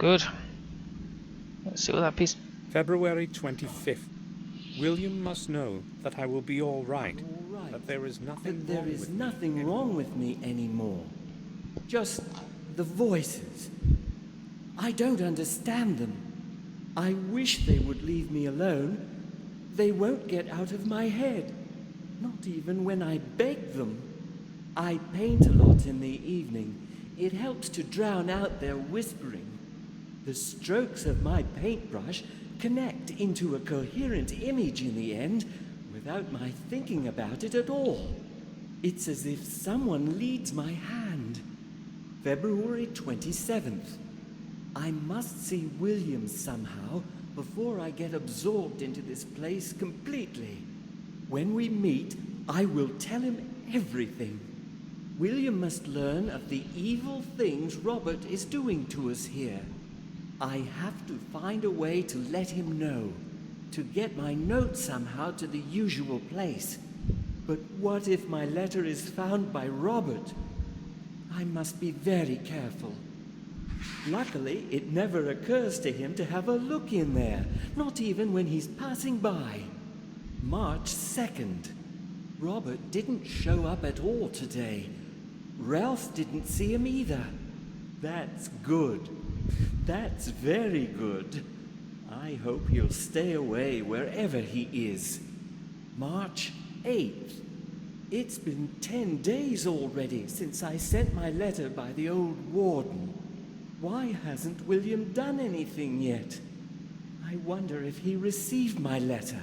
Good. Let's see what that piece... February 25th. William must know that I will be all right. That there is nothing wrong with me anymore. Just the voices. I don't understand them. I wish they would leave me alone. They won't get out of my head. Not even when I beg them. I paint a lot in the evening. It helps to drown out their whispering. The strokes of my paintbrush connect into a coherent image in the end without my thinking about it at all. It's as if someone leads my hand. February 27th. I must see William somehow before I get absorbed into this place completely. When we meet, I will tell him everything. William must learn of the evil things Robert is doing to us here. I have to find a way to let him know, to get my note somehow to the usual place. But what if my letter is found by Robert? I must be very careful. Luckily, it never occurs to him to have a look in there, not even when he's passing by. March 2nd. Robert didn't show up at all today. Ralph didn't see him either. That's good. That's very good. I hope he'll stay away wherever he is. March 8th. It's been 10 days already since I sent my letter by the old warden. Why hasn't William done anything yet? I wonder if he received my letter.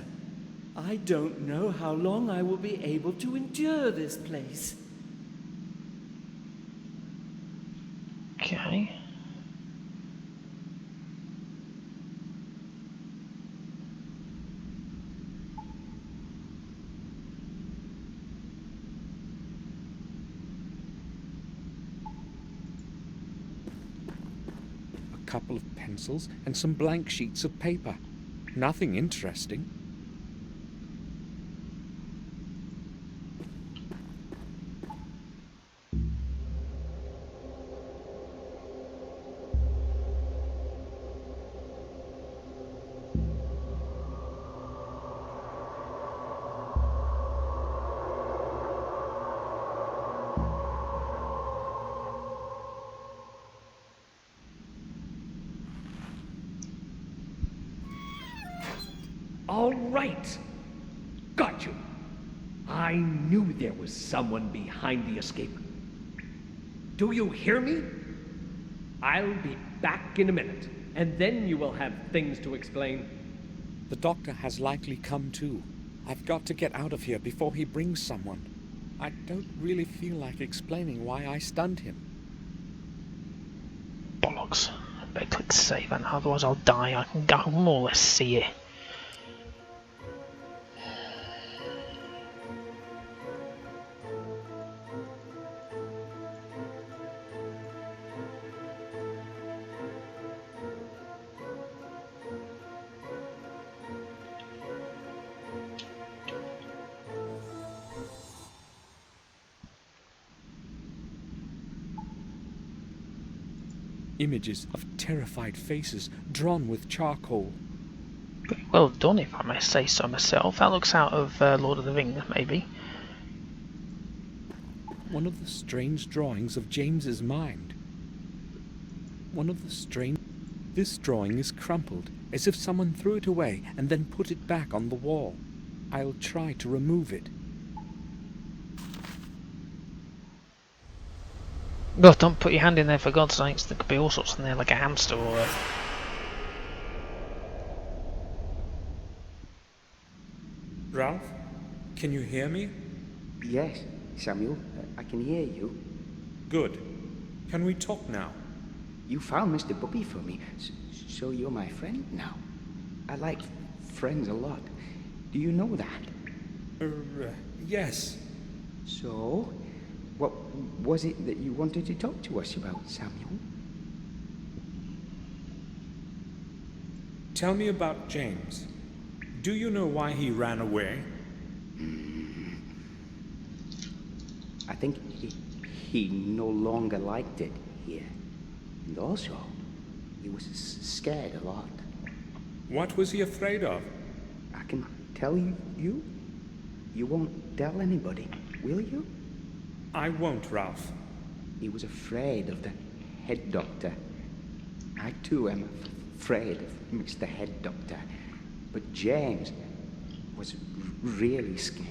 I don't know how long I will be able to endure this place. Okay. A couple of pencils and some blank sheets of paper. Nothing interesting. All right. Got you. I knew there was someone behind the escape. Do you hear me? I'll be back in a minute, and then you will have things to explain. The doctor has likely come too. I've got to get out of here before he brings someone. I don't really feel like explaining why I stunned him. Bollocks. I better click save, and otherwise I'll die. I can more or less see it. Images of terrified faces drawn with charcoal. Pretty well done, if I may say so myself. That looks out of Lord of the Rings, maybe. One of the strange drawings of James's mind. This drawing is crumpled, as if someone threw it away and then put it back on the wall. I'll try to remove it. Oh, don't put your hand in there, for God's sakes. There could be all sorts in there, like a hamster or a... Ralph, can you hear me? Yes, Samuel, I can hear you. Good. Can we talk now? You found Mr. Bubby for me, so you're my friend now. I like friends a lot. Do you know that? Yes. So, what was it that you wanted to talk to us about, Samuel? Tell me about James. Do you know why he ran away? I think he no longer liked it here. And also, He was scared a lot. What was he afraid of? I can tell you. You won't tell anybody, will you? I won't, Ralph. He was afraid of the head doctor. I too am afraid of Mr. Head Doctor. But James was really scared.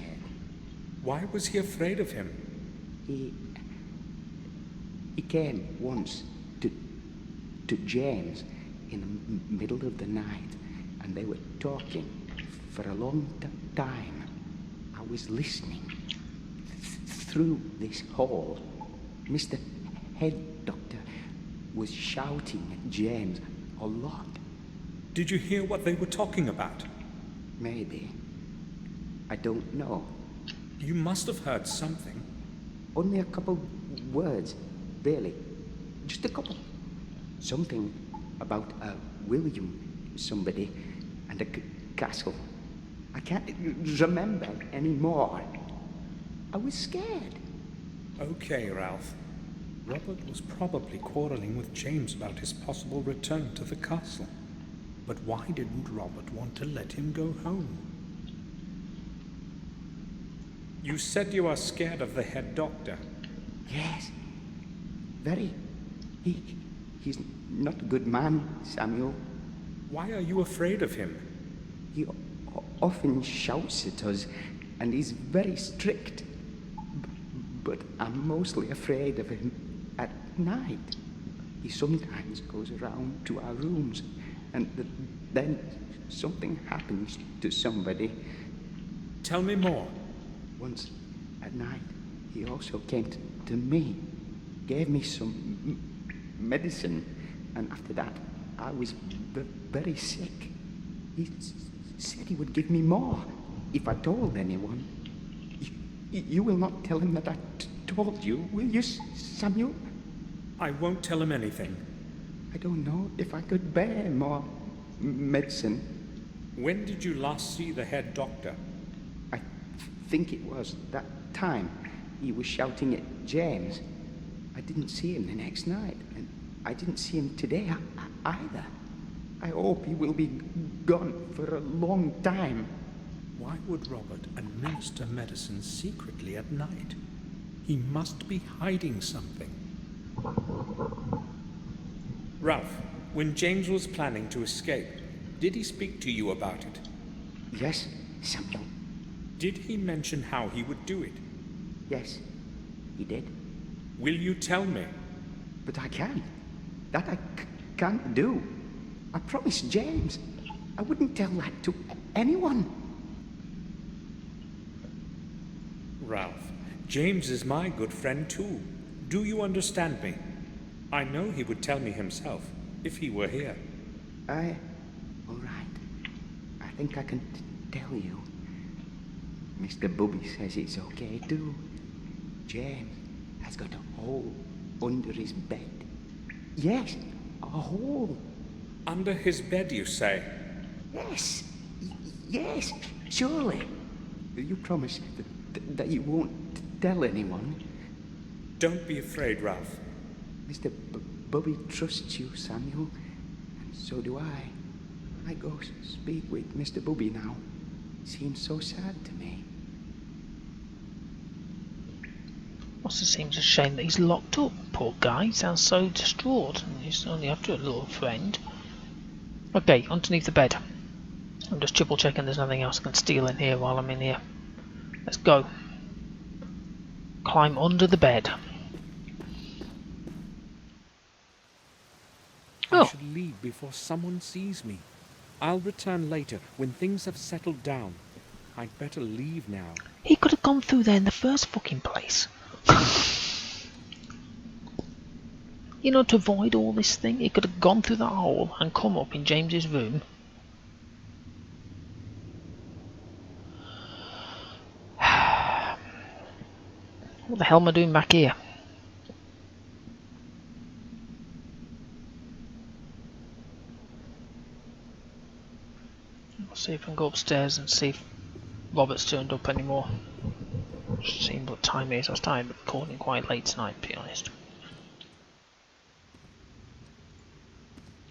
Why was he afraid of him? He came once to James in the middle of the night, and they were talking for a long time. I was listening through this hall. Mr. Head Doctor was shouting at James a lot. Did you hear what they were talking about? Maybe. I don't know. You must have heard something. Only a couple words, really. Just a couple. Something about William somebody and a castle. I can't remember anymore. I was scared. Okay, Ralph. Robert was probably quarreling with James about his possible return to the castle. But why didn't Robert want to let him go home? You said you are scared of the head doctor. Yes. Very. He's not a good man, Samuel. Why are you afraid of him? He often shouts at us, and he's very strict. But I'm mostly afraid of him at night. He sometimes goes around to our rooms, and then something happens to somebody. Tell me more. Once at night, he also came to me, gave me some medicine, and after that, I was very sick. He said he would give me more if I told anyone. You will not tell him that I told you, will you, Samuel? I won't tell him anything. I don't know if I could bear more medicine. When did you last see the head doctor? I think it was that time he was shouting at James. I didn't see him the next night, and I didn't see him today either. I hope he will be gone for a long time. Why would Robert administer medicine secretly at night? He must be hiding something. Ralph, when James was planning to escape, did he speak to you about it? Yes, Samuel. Did he mention how he would do it? Yes, he did. Will you tell me? But I can't. That I can't do. I promised James. I wouldn't tell that to anyone. Ralph, James is my good friend too. Do you understand me? I know he would tell me himself, if he were here. All right. I think I can tell you. Mr. Bobby says it's okay too. James has got a hole under his bed. Yes, a hole. Under his bed, you say? Yes, yes, surely. You promise that you won't tell anyone? Don't be afraid, Ralph. Mr. Bobby trusts you, Samuel, and so do I. I go speak with Mr. Bobby now. Seems so sad to me. Also seems a shame that he's locked up. Poor guy, he sounds so distraught, and he's only after a little friend. Okay, underneath the bed. I'm just triple checking there's nothing else I can steal in here while I'm in here. Let's go. Climb under the bed. I Oh, should leave before someone sees me. I'll return later, when things have settled down. I'd better leave now. he could have gone through there in the first fucking place. You know, to avoid all this thing, he could have gone through that hole and come up in James's room. What the hell am I doing back here? I'll see if I can go upstairs and see if Robert's turned up anymore. Just seeing what time it is. I was tired of recording quite late tonight, to be honest.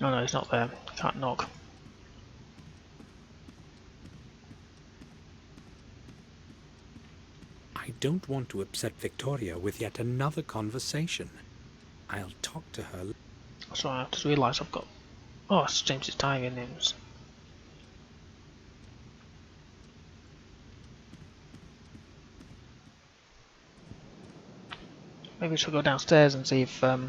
Oh no, he's not there. Can't knock. I don't want to upset Victoria with yet another conversation. I'll talk to her. So I just realised I've got... Oh, it's James's diary names. Maybe we should go downstairs and see if let's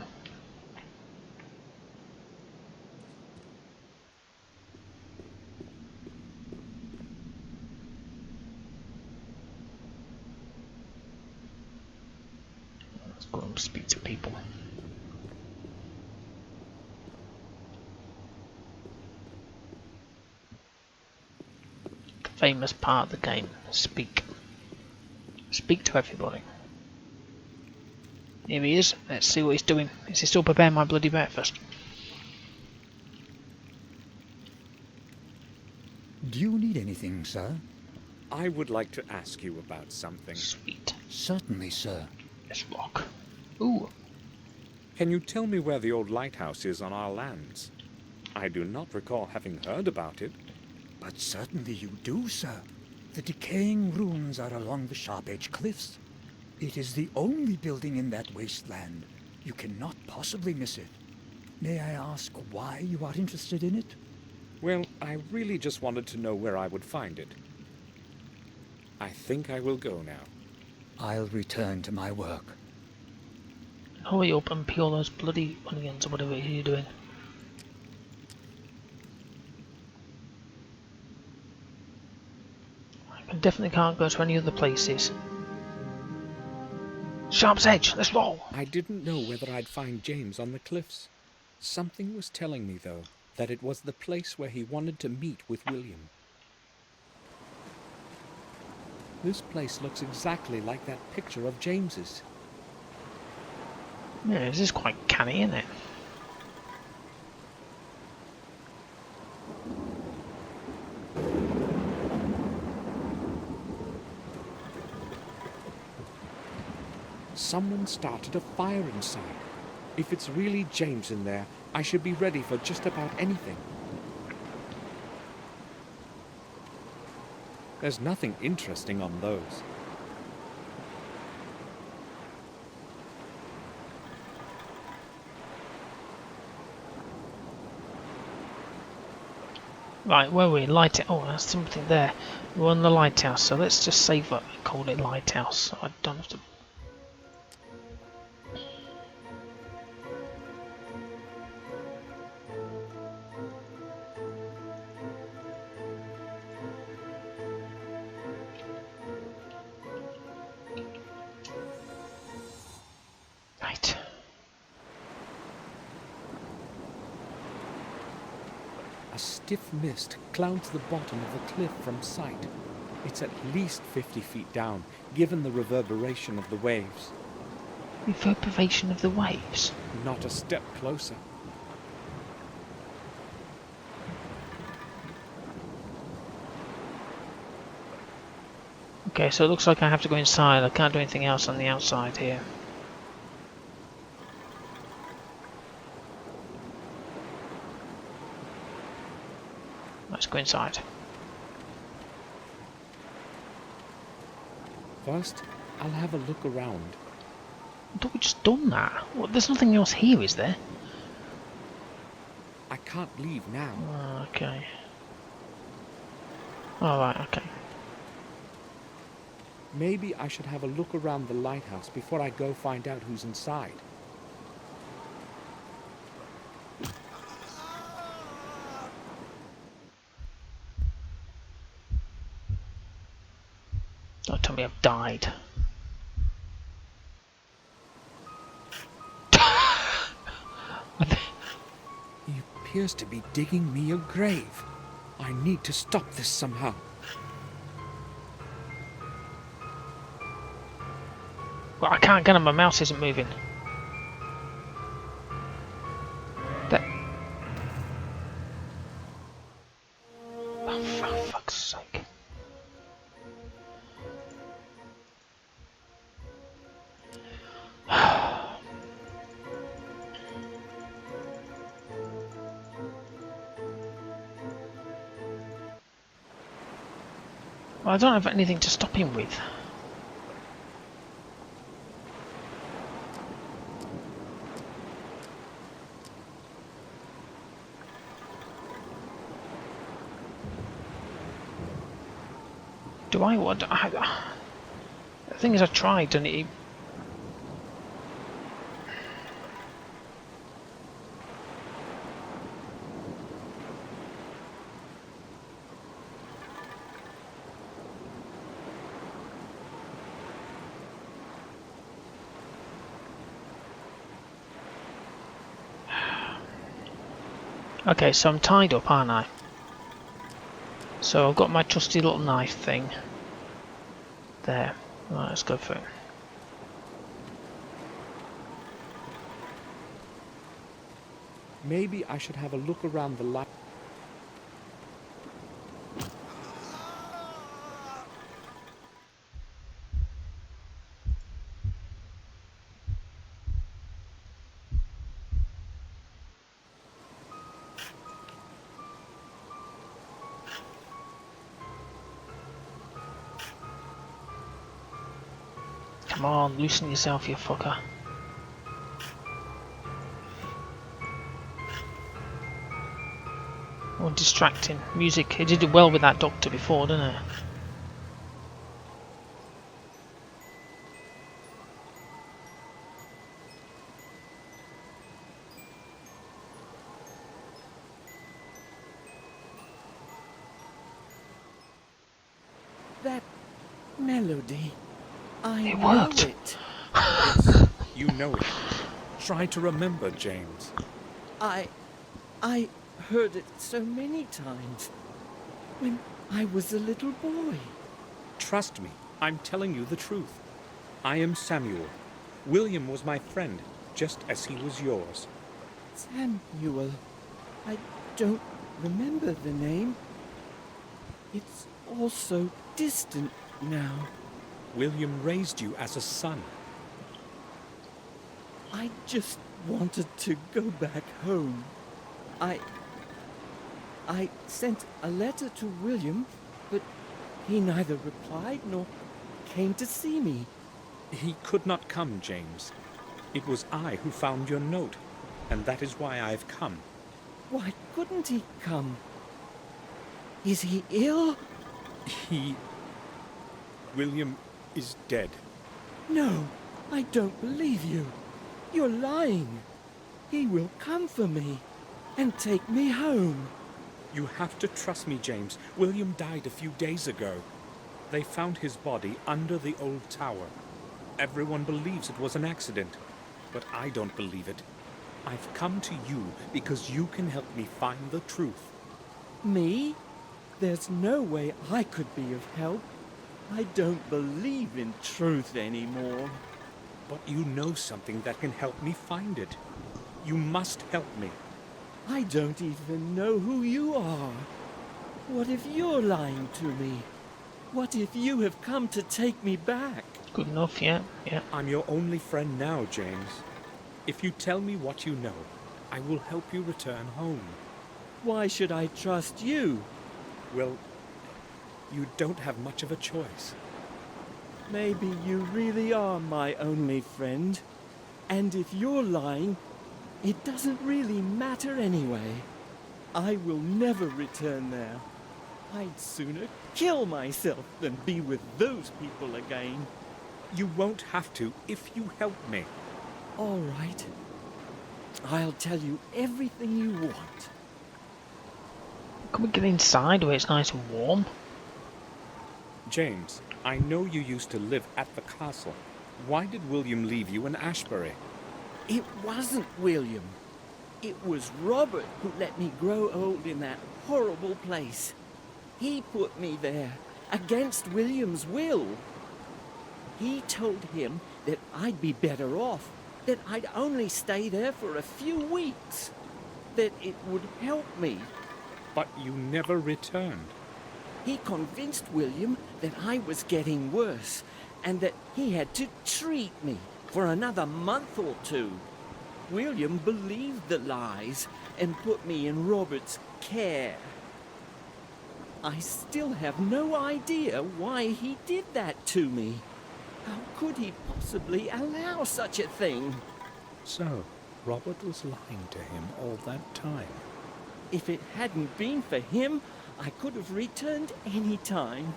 go and speak to people. The famous part of the game. Speak. Speak to everybody. Here he is. Let's see what he's doing. Is he still preparing my bloody breakfast? Do you need anything, sir? I would like to ask you about something. Sweet. Certainly, sir. Let's rock. Ooh. Can you tell me where the old lighthouse is on our lands? I do not recall having heard about it. But certainly you do, sir. The decaying ruins are along the Sharp Edge Cliffs. It is the only building in that wasteland. You cannot possibly miss it. May I ask why you are interested in it? Well, I really just wanted to know where I would find it. I think I will go now. I'll return to my work. Hurry up and peel those bloody onions or whatever it is you're doing. I definitely can't go to any other places. Sharp's Edge, let's roll! I didn't know whether I'd find James on the cliffs. Something was telling me, though, that it was the place where he wanted to meet with William. This place looks exactly like that picture of James's. Yeah, this is quite canny, isn't it? Someone started a fire inside. If it's really James in there, I should be ready for just about anything. There's nothing interesting on those. Right, where are we? Light. Oh, there's something there. We're on the lighthouse, so let's just save up and call it lighthouse. So I don't have to. Right. A stiff mist clouds the bottom of the cliff from sight. It's at least 50 feet down, given the reverberation of the waves. Reverberation of the waves. Not a step closer. Okay, so it looks like I have to go inside. I can't do anything else on the outside here. Let's go inside. First, I'll have a look around. Thought we just done that. Well, there's nothing else here, is there? I can't leave now. Okay. Alright, okay. Maybe I should have a look around the lighthouse before I go find out who's inside. Don't tell me I've died. He appears to be digging me a grave. I need to stop this somehow. Well, I can't get on, my mouse isn't moving. That... Oh, for fuck's sake. Well, I don't have anything to stop him with. Do I? What? The thing is, I tried and it. Okay, so I'm tied up, aren't I? So I've got my trusty little knife thing. There. Right, let's go for it. Maybe I should have a look around the light. Come on, loosen yourself, you fucker. Oh, distracting. Music. It did it well with that doctor before, didn't it? That melody. I It know worked. it. Yes, you know it. Try to remember, James. I heard it so many times when I was a little boy. Trust me, I'm telling you the truth. I am Samuel. William was my friend, just as he was yours. Samuel. I don't remember the name. It's all so distant now. William raised you as a son. I just wanted to go back home. I sent a letter to William, but he neither replied nor came to see me. He could not come, James. It was I who found your note, and that is why I've come. Why couldn't he come? Is he ill? William is dead. No, I don't believe you. You're lying. He will come for me and take me home. You have to trust me, James. William died a few days ago. They found his body under the old tower. Everyone believes it was an accident, but I don't believe it. I've come to you because you can help me find the truth. Me? There's no way I could be of help. I don't believe in truth anymore. But you know something that can help me find it. You must help me. I don't even know who you are. What if you're lying to me? What if you have come to take me back? Good enough, yeah, yeah. I'm your only friend now, James. If you tell me what you know, I will help you return home. Why should I trust you? Well, you don't have much of a choice. Maybe you really are my only friend. And if you're lying, it doesn't really matter anyway. I will never return there. I'd sooner kill myself than be with those people again. You won't have to if you help me. All right. I'll tell you everything you want. Can we get inside where it's nice and warm? James, I know you used to live at the castle. Why did William leave you in Ashbury? It wasn't William. It was Robert who let me grow old in that horrible place. He put me there, against William's will. He told him that I'd be better off, that I'd only stay there for a few weeks, that it would help me. But you never returned. He convinced William that I was getting worse, and that he had to treat me for another month or two. William believed the lies and put me in Robert's care. I still have no idea why he did that to me. How could he possibly allow such a thing? So, Robert was lying to him all that time. If it hadn't been for him, I could have returned any time.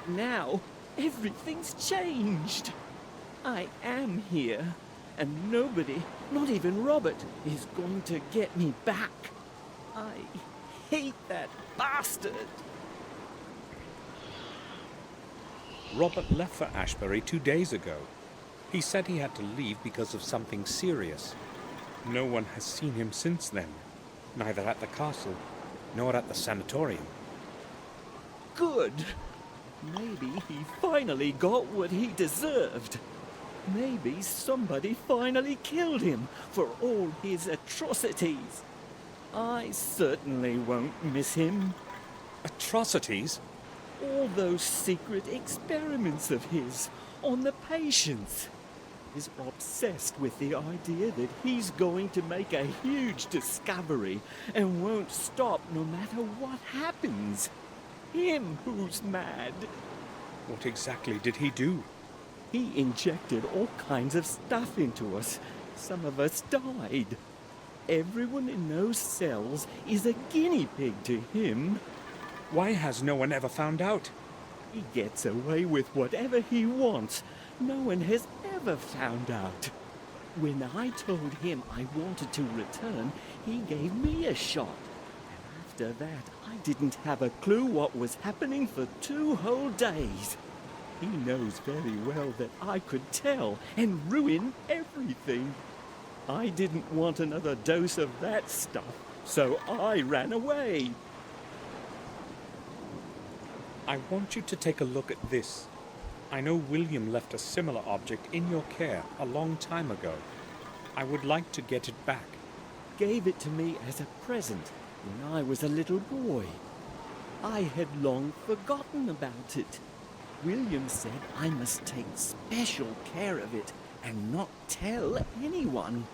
Now, everything's changed. I am here, and nobody, not even Robert, is going to get me back. I hate that bastard. Robert left for Ashbury 2 days ago. He said he had to leave because of something serious. No one has seen him since then, neither at the castle nor at the sanatorium. Good. Maybe he finally got what he deserved. Maybe somebody finally killed him for all his atrocities. I certainly won't miss him. Atrocities? All those secret experiments of his on the patients. He's obsessed with the idea that he's going to make a huge discovery and won't stop no matter what happens. Him who's mad. What exactly did he do? He injected all kinds of stuff into us. Some of us died. Everyone in those cells is a guinea pig to him. Why has no one ever found out? He gets away with whatever he wants. No one has ever found out. When I told him I wanted to return, he gave me a shot. And after that, I didn't have a clue what was happening for 2 whole days. He knows very well that I could tell and ruin everything. I didn't want another dose of that stuff, so I ran away. I want you to take a look at this. I know William left a similar object in your care a long time ago. I would like to get it back. Gave it to me as a present when I was a little boy. I had long forgotten about it. William said I must take special care of it and not tell anyone.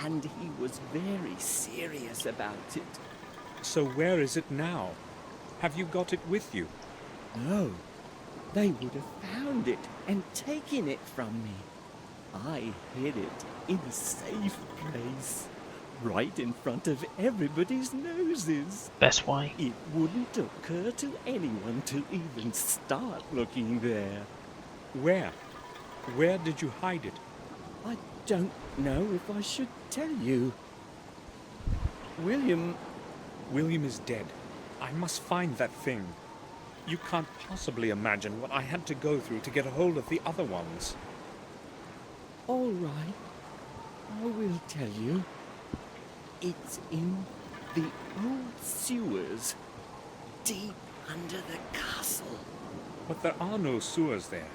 And he was very serious about it. So where is it now? Have you got it with you? No, they would have found it and taken it from me. I hid it in a safe place, right in front of everybody's noses. Best way. It wouldn't occur to anyone to even start looking there. Where? Where did you hide it? I don't know if I should tell you. William William is dead. I must find that thing. You can't possibly imagine what I had to go through to get a hold of the other ones. All right, I will tell you. It's in the old sewers, deep under the castle. But there are no sewers there.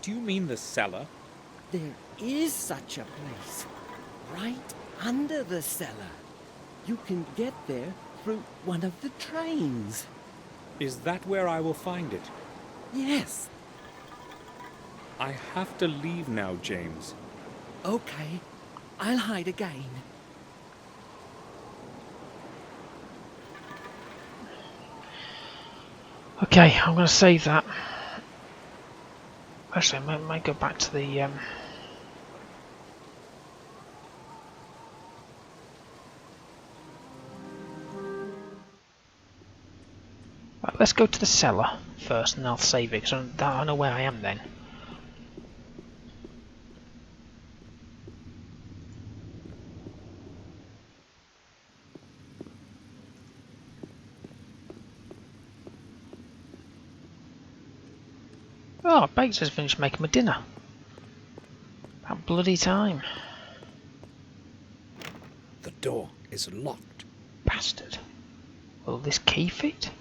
Do you mean the cellar? There is such a place, right under the cellar. You can get there through one of the trains. Is that where I will find it? Yes. I have to leave now, James. Okay, I'll hide again. Okay, I'm going to save that. Actually, I might go back to the... Right, let's go to the cellar first and I'll save it, because I know where I am then. Oh, Bates has finished making my dinner. About bloody time. The door is locked. Bastard. Will this key fit?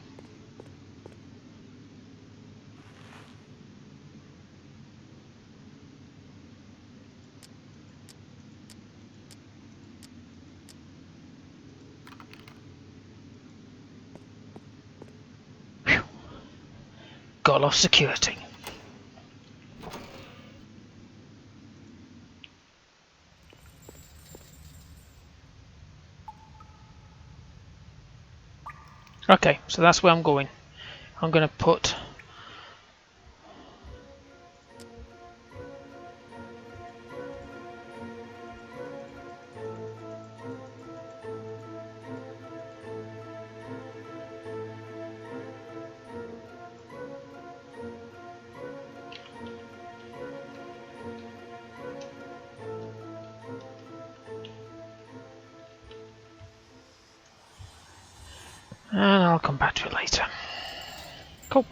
Phew. Got off security. Okay, so that's where I'm going. I'm going to put... and I'll come back to it later. Cool.